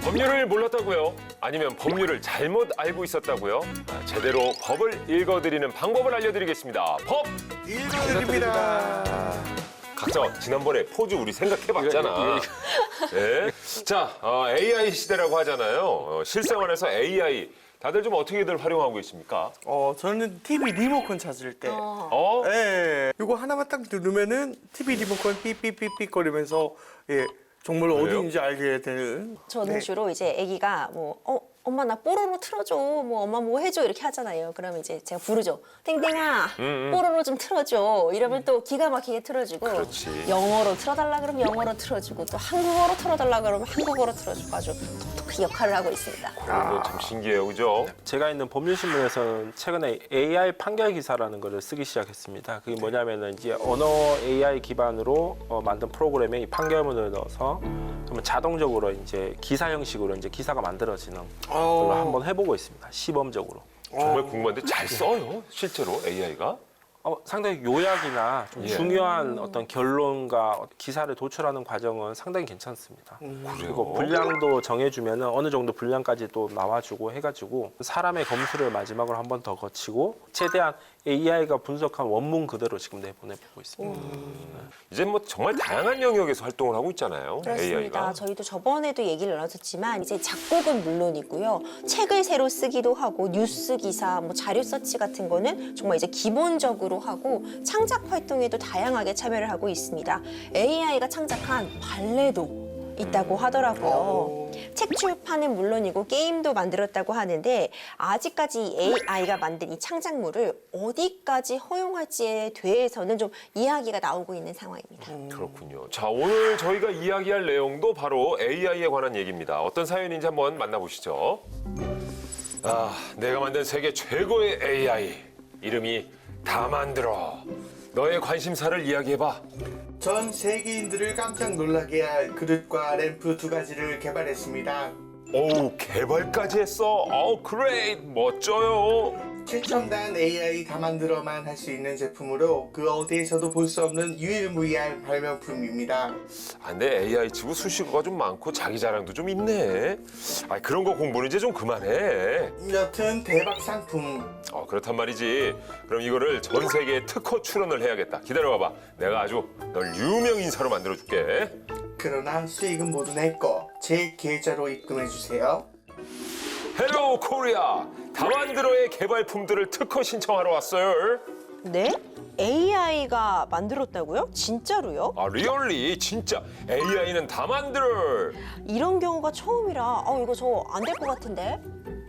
법률을 몰랐다고요? 아니면 법률을 잘못 알고 있었다고요? 제대로 법을 읽어드리는 방법을 알려드리겠습니다. 법! 읽어드립니다. 각자 지난번에 포즈 우리 생각해봤잖아. 네. 자, AI 시대라고 하잖아요. 실생활에서 AI 다들 좀 어떻게들 활용하고 계십니까? 저는 TV 리모컨 찾을 때. 어? 예. 이거 하나만 딱 누르면은 TV 리모컨 삐삐삐삐 거리면서 예. 정말 그래요? 어디인지 알게 되는. 저는 네. 주로 이제 아기가 뭐 엄마 나 뽀로로 틀어줘, 뭐 엄마 뭐 해줘 이렇게 하잖아요. 그러면 이제 제가 부르죠. 땡땡아, 뽀로로 좀 틀어줘. 이러면 또 기가 막히게 틀어주고. 그렇지. 영어로 틀어달라 그러면 영어로 틀어주고 또 한국어로 틀어달라 그러면 한국어로 틀어주고 아주 톡톡히 역할을 하고 있습니다. 그런 건 참 신기해요, 그죠? 제가 있는 법률신문에서는 최근에 AI 판결 기사라는 거를 쓰기 시작했습니다. 그게 뭐냐면은 이제 언어 AI 기반으로 만든 프로그램에 이 판결문을 넣어서 그러면 자동적으로 이제 기사 형식으로 이제 기사가 만들어지는 걸로 한번 해보고 있습니다. 시범적으로. 정말 궁금한데 잘 써요, 실제로 AI가? 상당히 요약이나 좀 예. 중요한 어떤 결론과 기사를 도출하는 과정은 상당히 괜찮습니다. 그리고 분량도 정해주면은 어느 정도 분량까지 또 나와주고 해가지고 사람의 검수를 마지막으로 한 번 더 거치고 최대한 AI가 분석한 원문 그대로 지금 내보내고 있습니다. 이제 뭐 정말 다양한 영역에서 활동을 하고 있잖아요, 그렇습니다. AI가. 저희도 저번에도 얘기를 나눴었지만 이제 작곡은 물론이고요. 책을 새로 쓰기도 하고 뉴스 기사, 뭐 자료 서치 같은 거는 정말 이제 기본적으로 하고 창작 활동에도 다양하게 참여를 하고 있습니다. AI가 창작한 발레도 있다고 하더라고요. 책 출판은 물론이고 게임도 만들었다고 하는데 아직까지 AI가 만든 이 창작물을 어디까지 허용할지에 대해서는 좀 이야기가 나오고 있는 상황입니다. 그렇군요. 자, 오늘 저희가 이야기할 내용도 바로 AI에 관한 얘기입니다. 어떤 사연인지 한번 만나보시죠. 내가 만든 세계 최고의 AI. 이름이 다 만들어. 너의 관심사를 이야기해봐. 전 세계인들을 깜짝 놀라게 할 그릇과 램프 2가지를 개발했습니다. 오우, 개발까지 했어? 그레이트, 멋져요. 최첨단 AI 다 만들어만 할 수 있는 제품으로 그 어디에서도 볼 수 없는 유일무이한 발명품입니다. 근데 AI 치고 수식어가 좀 많고 자기 자랑도 좀 있네. 그런 거 공부는 이제 좀 그만해. 여튼 대박 상품. 그렇단 말이지. 그럼 이거를 전 세계에 특허 출원을 해야겠다. 기다려봐봐. 내가 아주 널 유명 인사로 만들어줄게. 그러나 수익은 모두 내 거. 제 계좌로 입금해주세요. 헬로 코리아. 다만드로의 개발품들을 특허 신청하러 왔어요. 네? AI가 만들었다고요? 진짜로요? 리얼리 진짜 AI는 다만들. 이런 경우가 처음이라 이거 저 안 될 것 같은데?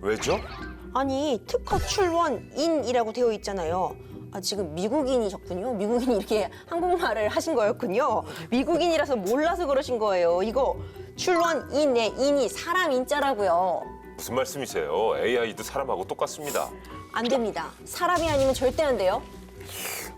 왜죠? 아니 특허 출원인이라고 되어 있잖아요. 지금 미국인이셨군요. 미국인이 이렇게 한국말을 하신 거였군요. 미국인이라서 몰라서 그러신 거예요. 이거 출원인의 인이 사람 인자라고요. 무슨 말씀이세요? AI도 사람하고 똑같습니다. 안 됩니다. 사람이 아니면 절대 안 돼요.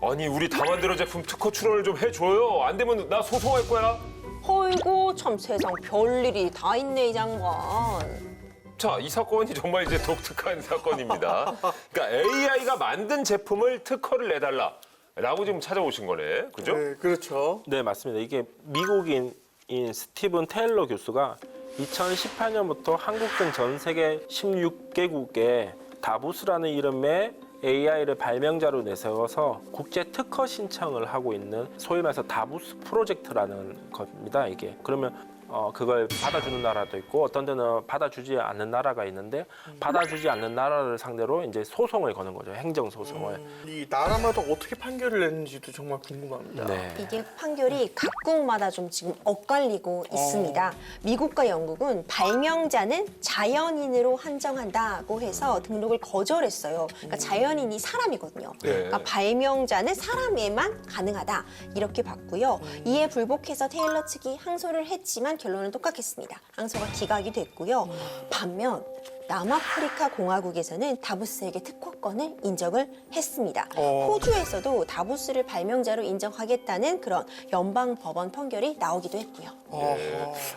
아니 우리 다만드로 제품 특허 출원을 좀 해줘요. 안 되면 나 소송할 거야. 어이구 참 세상 별일이 다 있네 이 장관. 자, 이 사건이 정말 이제 독특한 사건입니다. 그러니까 AI가 만든 제품을 특허를 내달라라고 지금 찾아오신 거네, 그죠? 네, 그렇죠. 네, 맞습니다. 이게 미국인인 스티븐 테일러 교수가 2018년부터 한국 등 전 세계 16개국에 다부스라는 이름의 AI를 발명자로 내세워서 국제 특허 신청을 하고 있는 소위 말해서 다부스 프로젝트라는 겁니다. 이게 그러면 그걸 받아주는 나라도 있고 어떤 데는 받아주지 않는 나라가 있는데 받아주지 않는 나라를 상대로 이제 소송을 거는 거죠. 행정 소송을. 이 나라마다 어떻게 판결을 냈는지도 정말 궁금합니다. 네. 이게 판결이 각국마다 좀 지금 엇갈리고 있습니다. 미국과 영국은 발명자는 자연인으로 한정한다고 해서 등록을 거절했어요. 그러니까 자연인이 사람이거든요. 네. 그러니까 발명자는 사람에만 가능하다 이렇게 봤고요. 이에 불복해서 테일러 측이 항소를 했지만 결론은 똑같겠습니다. 항소가 기각이 됐고요. 반면 남아프리카 공화국에서는 다부스에게 특허권을 인정을 했습니다. 호주에서도 다부스를 발명자로 인정하겠다는 그런 연방 법원 판결이 나오기도 했고요.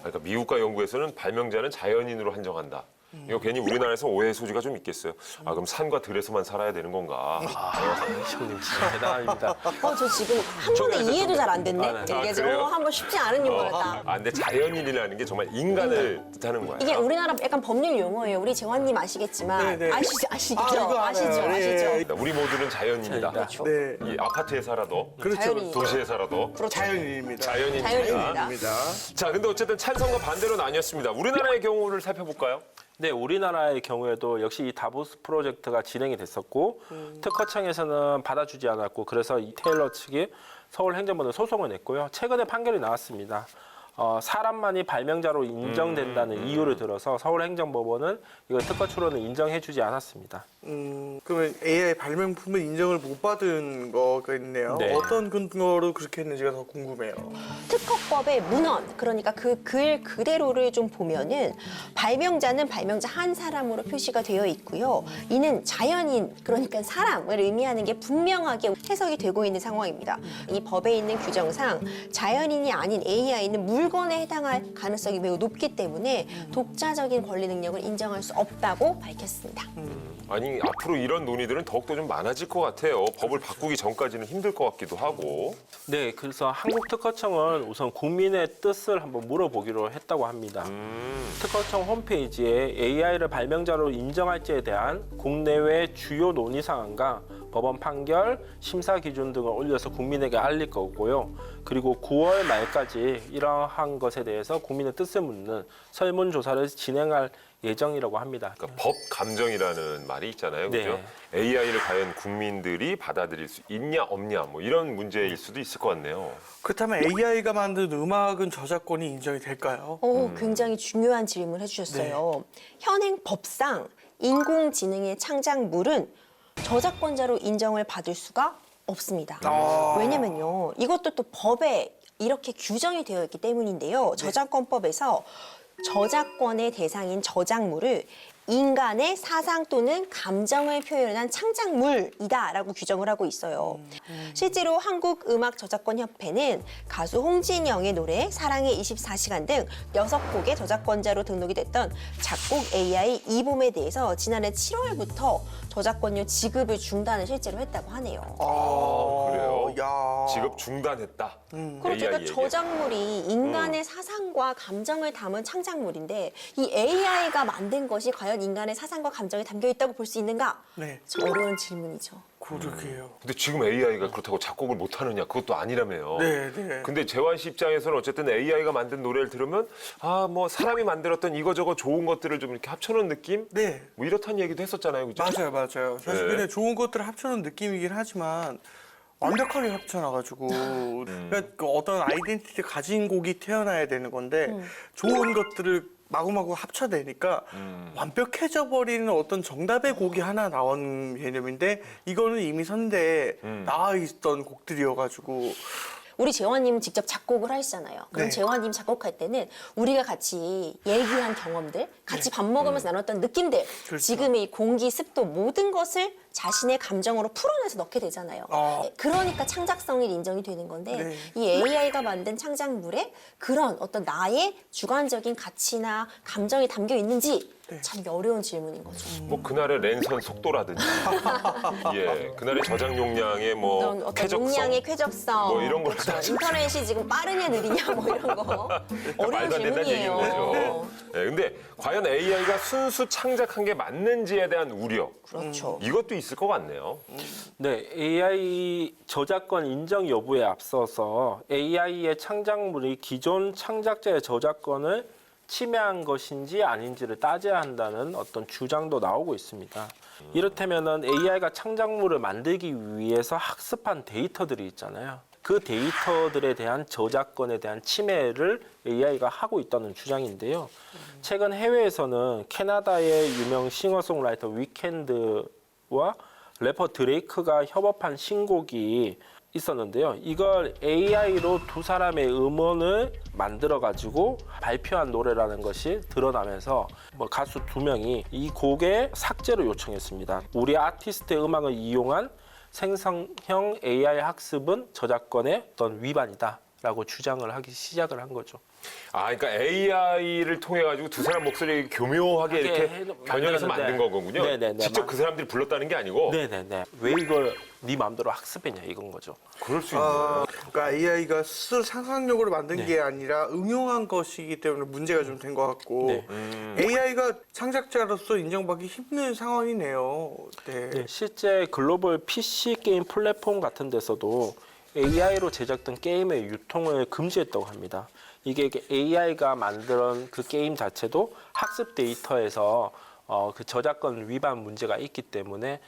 그러니까 미국과 영국에서는 발명자는 자연인으로 한정한다. 이거 괜히 우리나라에서 오해 소지가 좀 있겠어요. 아, 그럼 산과 들에서만 살아야 되는 건가? 형님 진짜 대단합니다. 저 지금 한 번에 이해도 잘 안 됐네. 아, 이게 그래요? 한번 쉽지 않은 용어였다. 아, 근데 자연인이라는 게 정말 인간을 뜻하는 거야. 이게 우리나라 약간 법률 용어예요. 우리 재환님 아시겠지만 네, 네. 아시죠? 아, 이거 알아요. 아시죠? 네. 우리 모두는 자연인이다. 그렇죠. 네. 이 아파트에 살아도, 그렇죠. 자연인. 도시에 살아도 자연인입니다. 자연인이다. 자연인입니다. 자, 근데 어쨌든 찬성과 반대로 나뉘었습니다. 우리나라의 경우를 살펴볼까요? 네, 우리나라의 경우에도 역시 이 다보스 프로젝트가 진행이 됐었고 특허청에서는 받아주지 않았고 그래서 이 테일러 측이 서울행정법원에 소송을 냈고요. 최근에 판결이 나왔습니다. 사람만이 발명자로 인정된다는 이유를 들어서 서울행정법원은 이거 특허 출원을 인정해주지 않았습니다. 그러면 AI 발명품을 인정을 못 받은 거가 있네요. 네. 어떤 근거로 그렇게 했는지가 더 궁금해요. 특허법의 문헌, 그러니까 그 글 그대로를 좀 보면은 발명자는 발명자 한 사람으로 표시가 되어 있고요. 이는 자연인, 그러니까 사람을 의미하는 게 분명하게 해석이 되고 있는 상황입니다. 이 법에 있는 규정상 자연인이 아닌 AI는 물건에 해당할 가능성이 매우 높기 때문에 독자적인 권리 능력을 인정할 수 없다고 밝혔습니다. 아니, 앞으로 이런 논의들은 더욱더 좀 많아질 것 같아요. 법을 바꾸기 전까지는 힘들 것 같기도 하고. 네, 그래서 한국특허청은 우선 국민의 뜻을 한번 물어보기로 했다고 합니다. 특허청 홈페이지에 AI를 발명자로 인정할지에 대한 국내외 주요 논의 사항과 법원 판결, 심사 기준 등을 올려서 국민에게 알릴 거고요. 그리고 9월 말까지 이러한 것에 대해서 국민의 뜻을 묻는 설문조사를 진행할 예정이라고 합니다. 그러니까 법 감정이라는 말이 있잖아요. 그죠? 네. AI를 과연 국민들이 받아들일 수 있냐 없냐 뭐 이런 문제일 수도 있을 것 같네요. 그렇다면 AI가 만든 음악은 저작권이 인정이 될까요? 굉장히 중요한 질문을 해주셨어요. 현행 법상 인공지능의 창작물은 저작권자로 인정을 받을 수가 없습니다. 왜냐면요, 이것도 또 법에 이렇게 규정이 되어 있기 때문인데요. 저작권법에서 저작권의 대상인 저작물을 인간의 사상 또는 감정을 표현한 창작물이다라고 규정을 하고 있어요. 실제로 한국음악저작권협회는 가수 홍진영의 노래 사랑의 24시간 등 6곡의 저작권자로 등록이 됐던 작곡 AI 이봄에 대해서 지난해 7월부터 저작권료 지급을 중단을 실제로 했다고 하네요. 그래요? 야. 지급 중단했다. 그렇죠. 그러니까 AI에게. 저작물이 인간의 사상과 감정을 담은 창작물인데 이 AI가 만든 것이 과연 인간의 사상과 감정이 담겨 있다고 볼 수 있는가? 네. 어려운 질문이죠. 그러게요. 근데 지금 AI가 그렇다고 작곡을 못하느냐 그것도 아니라며요. 네, 네. 근데 재환 씨 입장에서는 어쨌든 AI가 만든 노래를 들으면 아, 뭐 사람이 만들었던 이거저거 좋은 것들을 좀 이렇게 합쳐놓은 느낌? 네. 뭐 이렇다는 얘기도 했었잖아요. 그죠? 맞아요. 사실 네. 그냥 좋은 것들을 합쳐놓은 느낌이긴 하지만 완벽하게 합쳐놔가지고 그러니까 그 어떤 아이덴티티를 가진 곡이 태어나야 되는 건데 좋은 것들을 마구마구 합쳐내니까 완벽해져 버리는 어떤 정답의 곡이 하나 나온 개념인데 이거는 이미 선대에 나와 있던 곡들이어가지고 우리 재환님은 직접 작곡을 하시잖아요. 그럼 네. 재환님 작곡할 때는 우리가 같이 얘기한 경험들, 같이 밥 먹으면서 나눴던 느낌들, 그렇죠. 지금의 이 공기, 습도 모든 것을 자신의 감정으로 풀어내서 넣게 되잖아요. 네, 그러니까 창작성이 인정이 되는 건데 네. 이 AI가 만든 창작물에 그런 어떤 나의 주관적인 가치나 감정이 담겨 있는지 네. 참 어려운 질문인 거죠. 뭐 그날의 랜선 속도라든지, 예, 그날의 저장 용량의 뭐 어떤 쾌적성, 용량의 쾌적성, 뭐 이런 걸 그렇죠. 따지고. 인터넷이 지금 빠르냐 느리냐 뭐 이런 거 어려운 말도 안 된다는 얘기인 질문이에요. 거죠. 예, 근데 과연 AI가 순수 창작한 게 맞는지에 대한 우려, 그렇죠. 이것도 있을 것 같네요. 네, AI 저작권 인정 여부에 앞서서 AI의 창작물이 기존 창작자의 저작권을 침해한 것인지 아닌지를 따져야 한다는 어떤 주장도 나오고 있습니다. 이렇다면은 AI가 창작물을 만들기 위해서 학습한 데이터들이 있잖아요. 그 데이터들에 대한 저작권에 대한 침해를 AI가 하고 있다는 주장인데요. 최근 해외에서는 캐나다의 유명 싱어송라이터 위켄드와 래퍼 드레이크가 협업한 신곡이 있었는데요. 이걸 AI로 두 사람의 음원을 만들어가지고 발표한 노래라는 것이 드러나면서 뭐 가수 2명이 이 곡의 삭제를 요청했습니다. 우리 아티스트의 음악을 이용한 생성형 AI 학습은 저작권의 어떤 위반이다 라고 주장을 하기 시작을 한 거죠. 아, 그러니까 AI를 통해 가지고 두 사람 목소리 교묘하게 이렇게 변형해서 만든 거군요. 네네네. 직접 그 사람들이 불렀다는 게 아니고. 네네네. 왜 이걸 네 마음대로 학습했냐 이건 거죠. 그럴 수 있네. 그러니까 AI가 스스로 상상력으로 만든 네. 게 아니라 응용한 것이기 때문에 문제가 좀 된 것 같고 네. AI가 창작자로서 인정받기 힘든 상황이네요. 네. 네, 실제 글로벌 PC 게임 플랫폼 같은 데서도 AI로 제작된 게임의 유통을 금지했다고 합니다. 이게 AI가 만든 그 게임 자체도 학습 데이터에서 그 저작권 위반 문제가 있기 때문에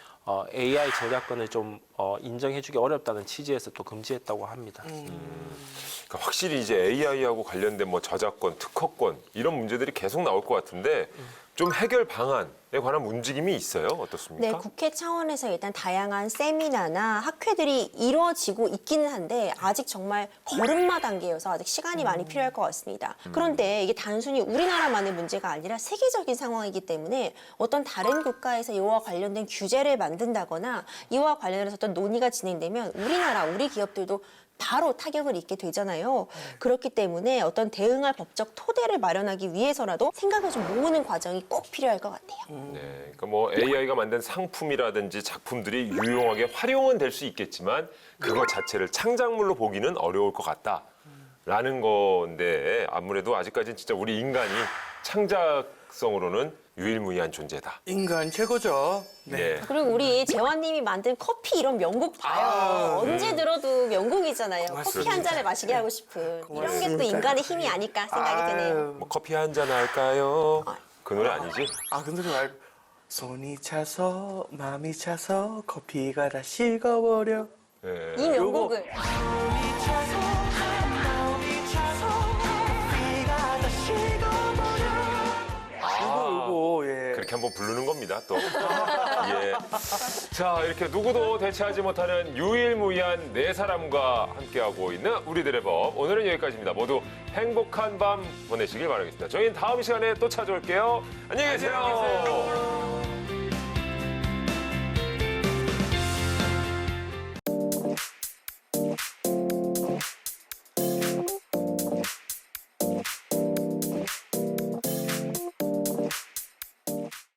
AI 저작권을 좀 인정해주기 어렵다는 취지에서 또 금지했다고 합니다. 그러니까 확실히 이제 AI하고 관련된 뭐 저작권, 특허권 이런 문제들이 계속 나올 것 같은데 좀 해결 방안에 관한 움직임이 있어요? 어떻습니까? 네, 국회 차원에서 일단 다양한 세미나나 학회들이 이루어지고 있기는 한데 아직 정말 걸음마 단계여서 아직 시간이 많이 필요할 것 같습니다. 그런데 이게 단순히 우리나라만의 문제가 아니라 세계적인 상황이기 때문에 어떤 다른 국가에서 이와 관련된 규제를 만든다거나 이와 관련해서 어떤 논의가 진행되면 우리나라, 우리 기업들도 바로 타격을 입게 되잖아요. 그렇기 때문에 어떤 대응할 법적 토대를 마련하기 위해서라도 생각을 좀 모으는 과정이 꼭 필요할 것 같아요. 네, 그러니까 뭐 AI가 만든 상품이라든지 작품들이 유용하게 활용은 될 수 있겠지만 그거 자체를 창작물로 보기는 어려울 것 같다라는 건데 아무래도 아직까지는 진짜 우리 인간이 창작성으로는 유일무이한 존재다. 인간 최고죠. 네. 그리고 우리 재환님이 만든 커피 이런 명곡 봐요. 언제 들어도 명곡이잖아요. 커피 한 잔을 마시게 하고 싶은. 이런 게 또 인간의 힘이 아닐까 생각이 드네요. 뭐 커피 한 잔 할까요? 그 노래 아니지? 그 노래 말고 손이 차서 마음이 차서 커피가 다 식어버려. 네. 이 명곡을. 이거 예. 그렇게 한번 부르는 겁니다, 또. 예. 자, 이렇게 누구도 대체하지 못하는 유일무이한 네 사람과 함께하고 있는 우리들의 법. 오늘은 여기까지입니다. 모두 행복한 밤 보내시길 바라겠습니다. 저희는 다음 시간에 또 찾아올게요. 안녕히 계세요.